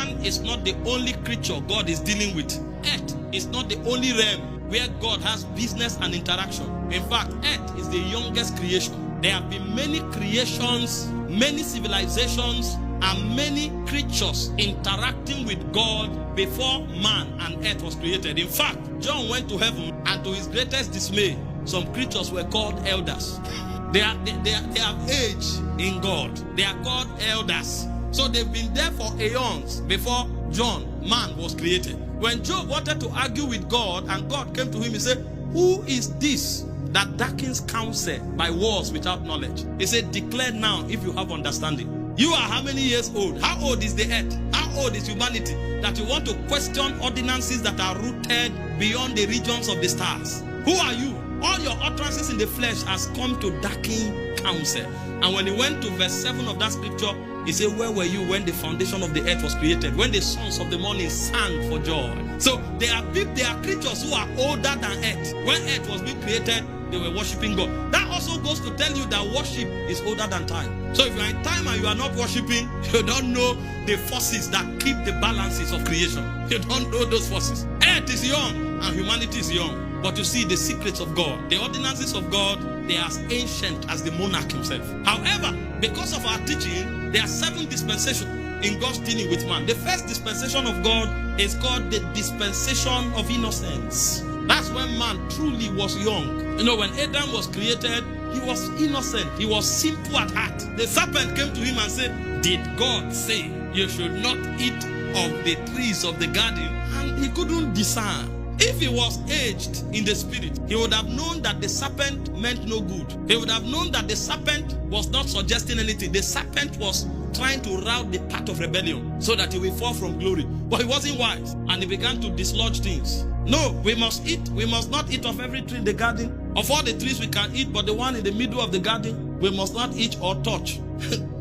man is not the only creature God is dealing with. Earth is not the only realm where God has business and interaction. In fact, earth is the youngest creation. There have been many creations, many civilizations, and many creatures interacting with God before man and earth was created. In fact, John went to heaven, and to his greatest dismay, some creatures were called elders. They have age in God. They are called elders. So they've been there for aeons before man was created. When Job wanted to argue with God, and God came to him, he said, "Who is this that darkens counsel by words without knowledge?" He said, "Declare now if you have understanding." You are how many years old? How old is the earth? How old is humanity that you want to question ordinances that are rooted beyond the regions of the stars? Who are you? All your utterances in the flesh has come to darken counsel. And when he went to verse 7 of that scripture, he said, "Where were you when the foundation of the earth was created? When the sons of the morning sang for joy?" So there are creatures who are older than earth. When earth was being created, they were worshiping God. That also goes to tell you that worship is older than time. So if you are in time and you are not worshiping, you don't know the forces that keep the balances of creation. You don't know those forces. Earth is young and humanity is young. But you see the secrets of God, the ordinances of God, they are as ancient as the monarch himself. However, because of our teaching, there are 7 dispensations in God's dealing with man. The first dispensation of God is called the dispensation of innocence. That's when man truly was young. You know, when Adam was created, he was innocent. He was simple at heart. The serpent came to him and said, "Did God say you should not eat of the trees of the garden?" And he couldn't discern. If he was aged in the spirit, he would have known that the serpent meant no good. He would have known that the serpent was not suggesting anything. The serpent was trying to route the path of rebellion so that he will fall from glory. But he wasn't wise, and he began to dislodge things. No, we must eat. We must not eat of every tree in the garden. Of all the trees we can eat, but the one in the middle of the garden, we must not eat or touch.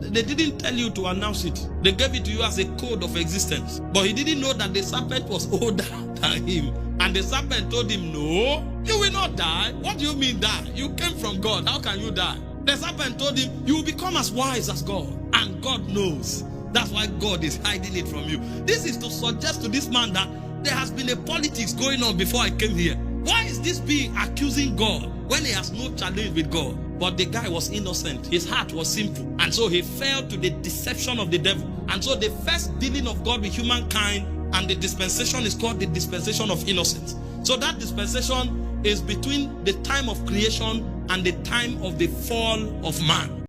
They didn't tell you to announce it. They gave it to you as a code of existence. But he didn't know that the serpent was older than him. And the serpent told him, "No, you will not die." "What do you mean die? You came from God. How can you die?" The serpent told him, "You will become as wise as God." And God knows. That's why God is hiding it from you. This is to suggest to this man that there has been a politics going on before I came here. Why is this being accusing God when he has no challenge with God? But the guy was innocent. His heart was simple. And so he fell to the deception of the devil. And so the first dealing of God with humankind and the dispensation is called the dispensation of innocence. So that dispensation is between the time of creation and the time of the fall of man.